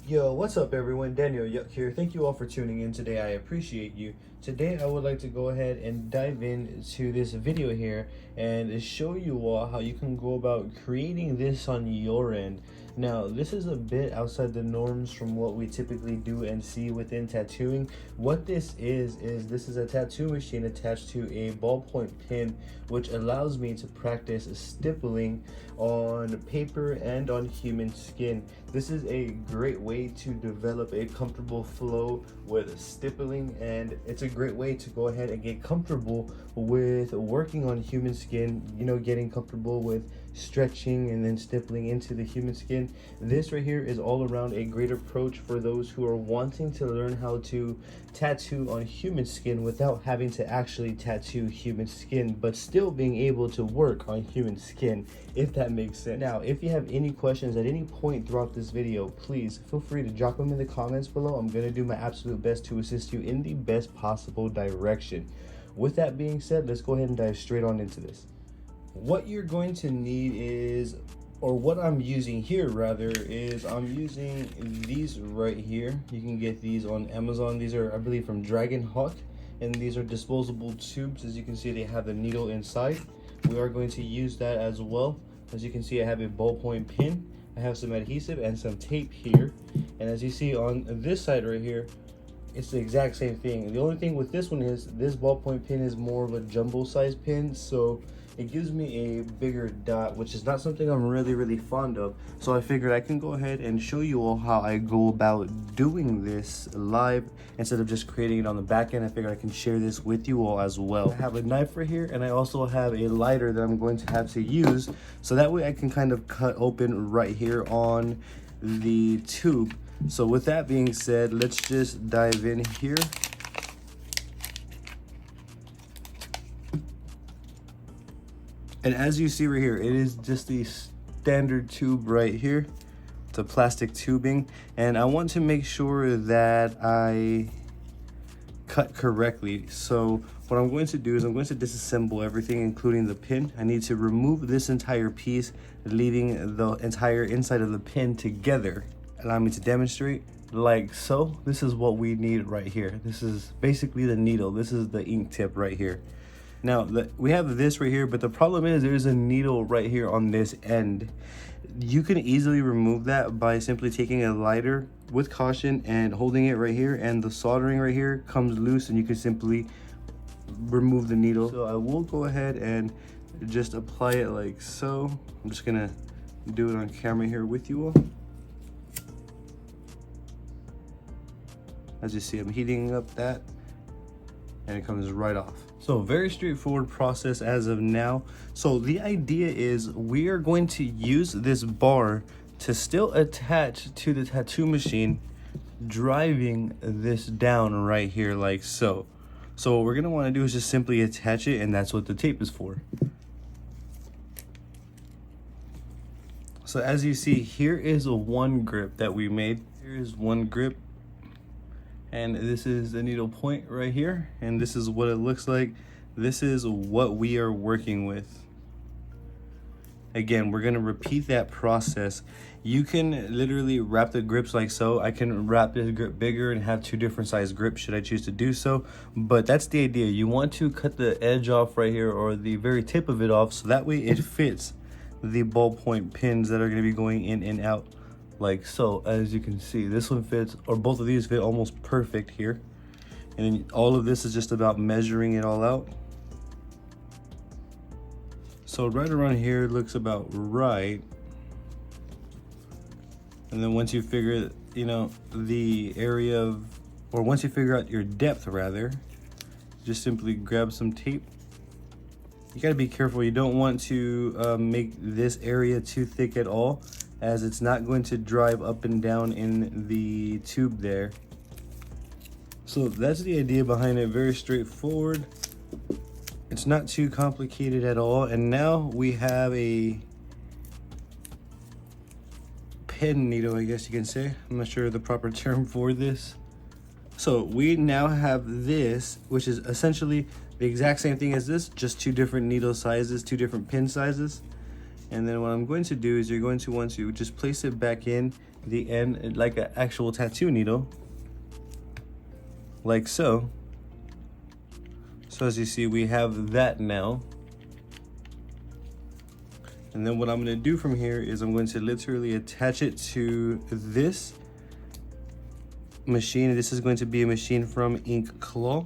Yo, what's up everyone? Daniel Yuck here. Thank you all for tuning in today. I appreciate you. Today I would like to go ahead and dive into this video here and show you all how you can go about creating this on your end. Now, this is a bit outside the norms from what we typically do and see within tattooing. What this is this is a tattoo machine attached to a ballpoint pen, which allows me to practice stippling on paper and on human skin. This is a great way to develop a comfortable flow with stippling, and it's a great way to go ahead and get comfortable with working on human skin, you know, getting comfortable with stretching and then stippling into the human skin. This right here is all around a great approach for those who are wanting to learn how to tattoo on human skin without having to actually tattoo human skin, but still being able to work on human skin, if that makes sense. Now, if you have any questions at any point throughout this video, please feel free to drop them in the comments below. I'm going to do my absolute best to assist you in the best possible direction. With that being said, let's go ahead and dive straight on into this. What you're going to need is, or what I'm using here rather, is I'm using these right here. You can get these on Amazon. These are, I believe, from Dragon Hawk, and these are disposable tubes. As you can see, they have the needle inside. We are going to use that as well. As you can see, I have a ballpoint pen, I have some adhesive and some tape here, and as you see on this side right here, it's the exact same thing. The only thing with this one is this ballpoint pen is more of a jumbo size pen, so it gives me a bigger dot, which is not something I'm really fond of. So I figured I can go ahead and show you all how I go about doing this live instead of just creating it on the back end. I figured I can share this with you all as well. I have a knife right here, and I also have a lighter that I'm going to have to use, so that way I can kind of cut open right here on the tube. So with that being said, let's just dive in here. And as you see right here, it is just the standard tube right here. It's a plastic tubing, and I want to make sure that I cut correctly. So what I'm going to do is I'm going to disassemble everything, including the pin. I need to remove this entire piece, leaving the entire inside of the pin together. Allow me to demonstrate like so. This is what we need right here. This is basically the needle. This is the ink tip right here. Now, we have this right here, but the problem is there's a needle right here on this end. You can easily remove that by simply taking a lighter with caution and holding it right here, and the soldering right here comes loose, and you can simply remove the needle. So I will go ahead and just apply it like so. I'm just gonna do it on camera here with you all. As you see, I'm heating up that, and it comes right off. So very straightforward process as of now. So the idea is we are going to use this bar to still attach to the tattoo machine, driving this down right here like so. So what we're gonna wanna do is just simply attach it, and that's what the tape is for. So as you see, here is one grip that we made. Here is one grip, and this is the needle point right here, and this is what it looks like. This is what we are working with. Again, we're gonna repeat that process. You can literally wrap the grips like so. I can wrap this grip bigger and have two different size grips should I choose to do so, but that's the idea. You want to cut the edge off right here, or the very tip of it off, so that way it fits the ballpoint pins that are gonna be going in and out like so. As you can see, this one fits, or both of these fit almost perfect here, and then all of this is just about measuring it all out. So right around here looks about right, and then once you figure, you know, the area of, or once you figure out your depth rather, just simply grab some tape. You got to be careful. You don't want to make this area too thick at all, as it's not going to drive up and down in the tube there. So that's the idea behind it. Very straightforward. It's not too complicated at all. And now we have a pen needle, I guess you can say. I'm not sure the proper term for this. So we now have this, which is essentially the exact same thing as this, just two different needle sizes, two different pin sizes. And then what I'm going to do is you're going to want to just place it back in the end like an actual tattoo needle, like so. So as you see, we have that now. And then what I'm going to do from here is I'm going to literally attach it to this machine. This is going to be a machine from Ink Claw.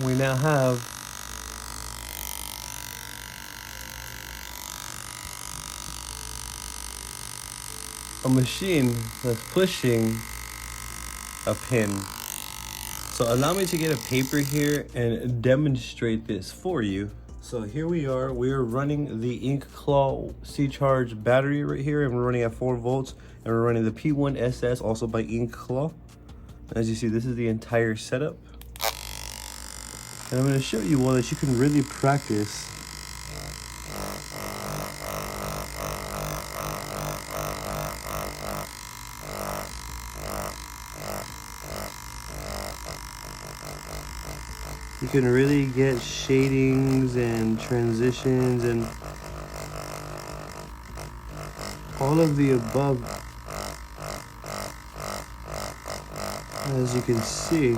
We now have a machine that's pushing a pin. So allow me to get a paper here and demonstrate this for you. So here we are running the Ink Claw C-Charge battery right here, and we're running at 4 volts, and we're running the P1SS also by Ink Claw. As you see, this is the entire setup. And I'm going to show you all that you can really practice. You can really get shadings and transitions and all of the above, as you can see.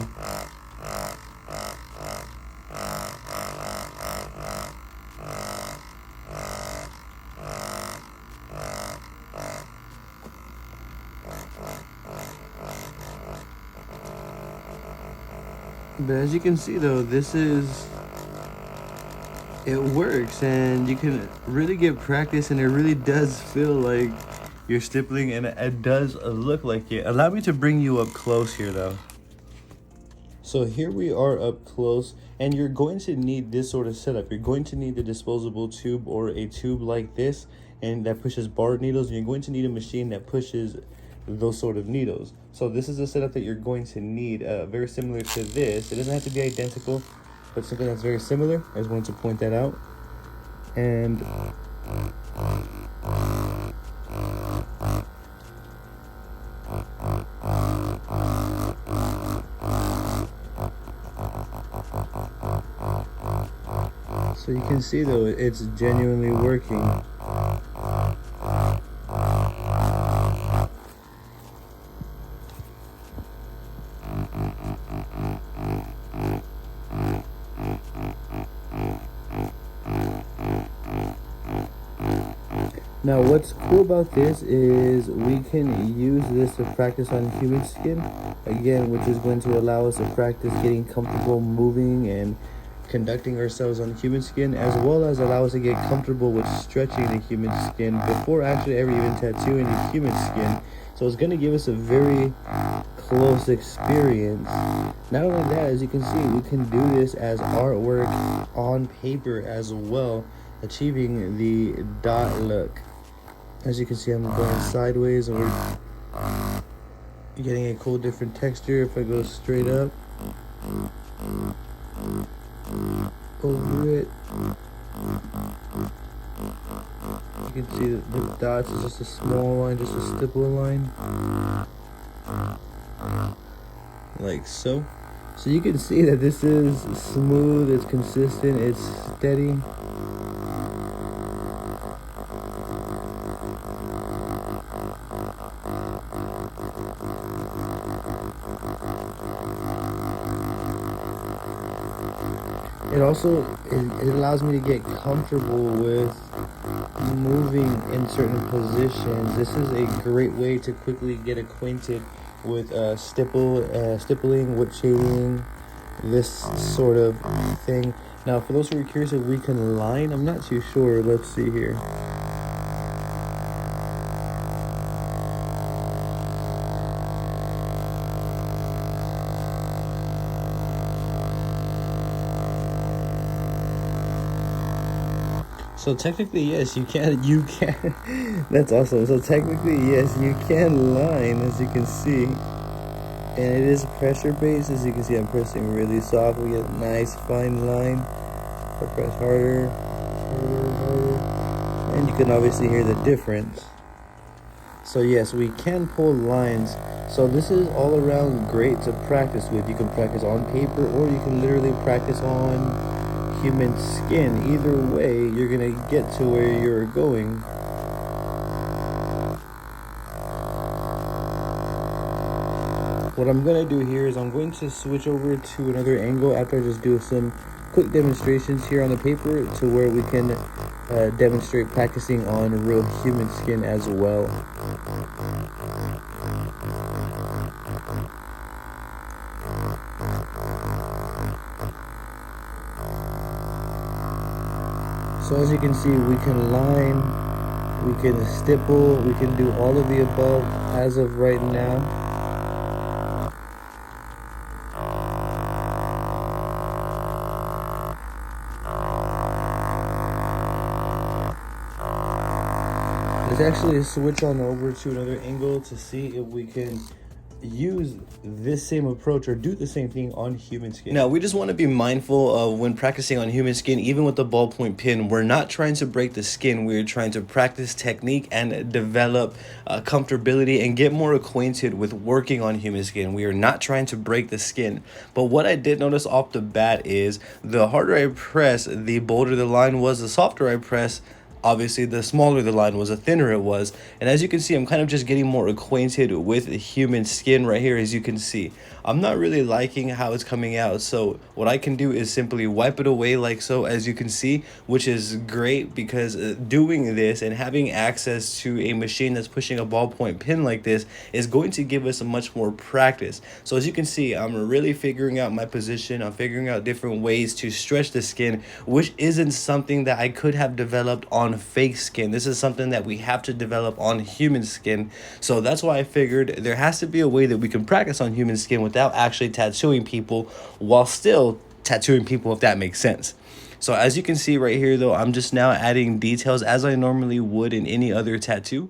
But as you can see though, it works, and you can really get practice, and it really does feel like you're stippling, and it does look like it. Allow me to bring you up close here though. So here we are up close, and you're going to need this sort of setup. You're going to need the disposable tube or a tube like this, and that pushes barred needles, and you're going to need a machine that pushes those sort of needles. So this is a setup that you're going to need, very similar to this. It doesn't have to be identical, but something that's very similar. I just wanted to point that out. And so you can see though, it's genuinely working. Now what's cool about this is we can use this to practice on human skin, again, which is going to allow us to practice getting comfortable moving and conducting ourselves on human skin, as well as allow us to get comfortable with stretching the human skin before actually ever even tattooing the human skin. So it's going to give us a very close experience. Not only that, as you can see, we can do this as artwork on paper as well, achieving the dot look. As you can see, I'm going sideways, and we're getting a cool different texture. If I go straight up over it, you can see that the dots is just a small line, just a stipple line, like so. So you can see that this is smooth, it's consistent, it's steady. It also, it allows me to get comfortable with moving in certain positions. This is a great way to quickly get acquainted with stippling, wood shading, this sort of thing. Now, for those who are curious if we can line, I'm not too sure. Let's see here. So technically, yes, you can, that's awesome. So technically, yes, you can line, as you can see. And it is pressure based, as you can see, I'm pressing really soft. We get a nice fine line. I press harder, and you can obviously hear the difference. So yes, we can pull lines. So this is all around great to practice with. You can practice on paper, or you can literally practice on human skin. Either way, you're gonna get to where you're going. What I'm gonna do here is I'm going to switch over to another angle after I just do some quick demonstrations here on the paper, to where we can demonstrate practicing on real human skin as well. So as you can see, we can line, we can stipple, we can do all of the above as of right now. Let's actually switch on over to another angle to see if we can use this same approach or do the same thing on human skin. Now, we just want to be mindful of when practicing on human skin, even with the ballpoint pen, we're not trying to break the skin. We're trying to practice technique and develop comfortability and get more acquainted with working on human skin. We are not trying to break the skin. But what I did notice off the bat is the harder I press, the bolder the line was. The softer I press, obviously the smaller the line was, the thinner it was. And as you can see, I'm kind of just getting more acquainted with human skin right here. As you can see, I'm not really liking how it's coming out, so what I can do is simply wipe it away like so, as you can see, which is great because doing this and having access to a machine that's pushing a ballpoint pen like this is going to give us a much more practice. So as you can see, I'm really figuring out my position. I'm figuring out different ways to stretch the skin, which isn't something that I could have developed on fake skin. This is something that we have to develop on human skin. So that's why I figured there has to be a way that we can practice on human skin without actually tattooing people, while still tattooing people, if that makes sense. So as you can see right here though, I'm just now adding details as I normally would in any other tattoo.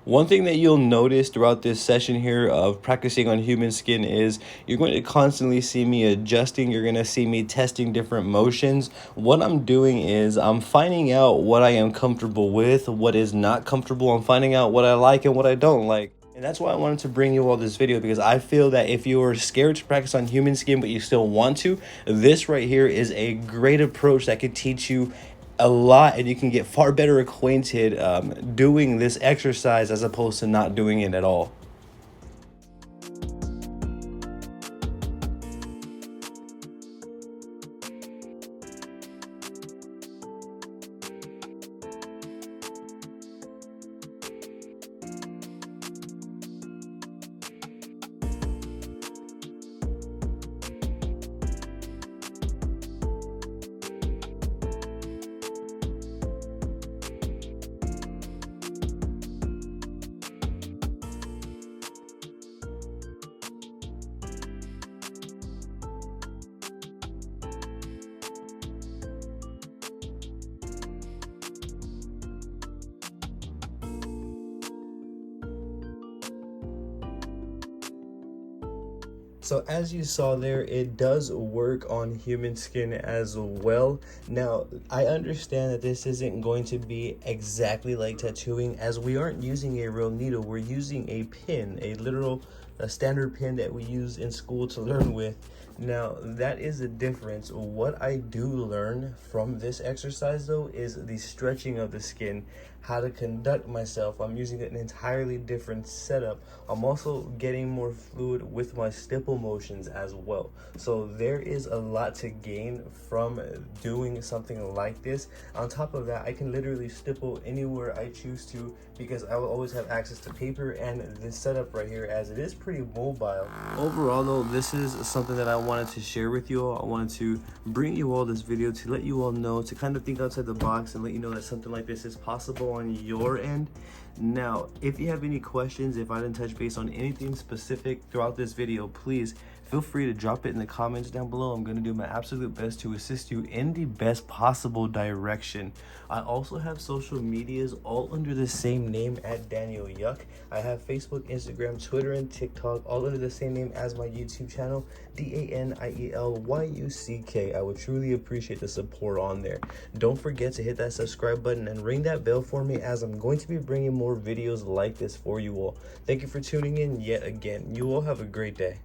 One thing that you'll notice throughout this session here of practicing on human skin is you're going to constantly see me adjusting. You're going to see me testing different motions. What I'm doing is I'm finding out what I am comfortable with, what is not comfortable. I'm finding out what I like and what I don't like. And that's why I wanted to bring you all this video, because I feel that if you're scared to practice on human skin but you still want to, this right here is a great approach that could teach you a lot, and you can get far better acquainted doing this exercise as opposed to not doing it at all. So as you saw there, it does work on human skin as well. Now, I understand that this isn't going to be exactly like tattooing, as we aren't using a real needle. We're using a pin, a standard pin that we use in school to learn with. Now, that is the difference. What I do learn from this exercise though is the stretching of the skin, how to conduct myself. I'm using an entirely different setup. I'm also getting more fluid with my stipple motions as well. So there is a lot to gain from doing something like this. On top of that, I can literally stipple anywhere I choose to, because I will always have access to paper and this setup right here, as it is pretty mobile. Overall though, this is something that I wanted to share with you all. I wanted to bring you all this video to let you all know, to kind of think outside the box and let you know that something like this is possible on your end. Now, if you have any questions, if I didn't touch base on anything specific throughout this video, please feel free to drop it in the comments down below. I'm going to do my absolute best to assist you in the best possible direction. I also have social medias all under the same name at Daniel Yuck. I have Facebook, Instagram, Twitter, and TikTok all under the same name as my YouTube channel, DANIELYUCK. I would truly appreciate the support on there. Don't forget to hit that subscribe button and ring that bell for me, as I'm going to be bringing more videos like this for you all. Thank you for tuning in yet again. You all have a great day.